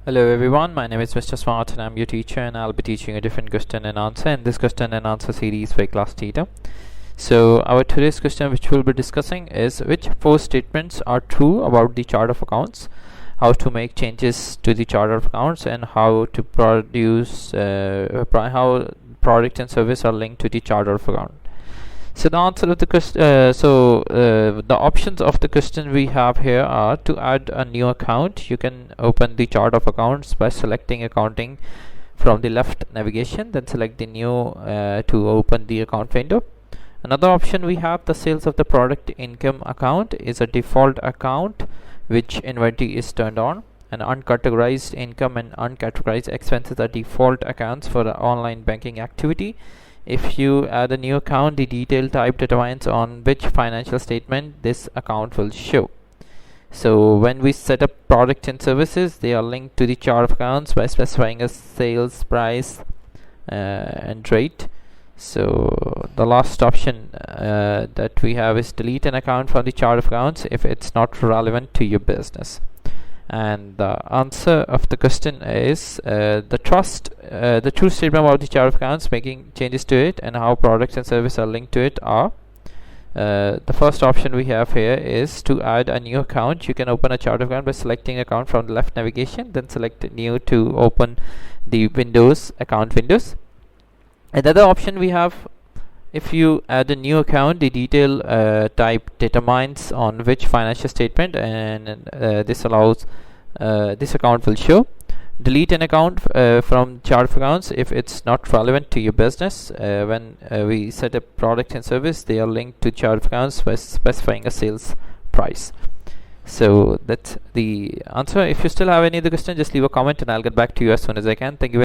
Hello everyone, my name is Mr. Smart and I'm your teacher, and I'll be teaching a different question and answer in this question and answer series for class theta. So our today's question which we'll be discussing is which four statements are true about the chart of accounts, how to make changes to the chart of accounts, and how to produce how product and service are linked to the chart of account. So the answer of the question, the options of the question we have here are: to add a new account, you can open the chart of accounts by selecting accounting from the left navigation, then select the new to open the account window. Another option we have: the sales of the product income account is a default account which inventory is turned on, and uncategorized income and uncategorized expenses are default accounts for the online banking activity. If you add a new account, the detail type determines on which financial statement this account will show. So when we set up products and services, they are linked to the chart of accounts by specifying a sales price and rate. So the last option that we have is delete an account from the chart of accounts if it's not relevant to your business. And the answer of the question is the true statement about the chart of accounts, making changes to it, and how products and services are linked to it are the first option we have here is: to add a new account, you can open a chart of account by selecting account from the left navigation, then select new to open the account windows. Another option we have: if you add a new account, the detail type determines on which financial statement, and this allows this account will show. Delete an account from chart of accounts if it's not relevant to your business. When we set up product and service, they are linked to chart of accounts by specifying a sales price. So that's the answer. If you still have any other question, just leave a comment and I'll get back to you as soon as I can. Thank you.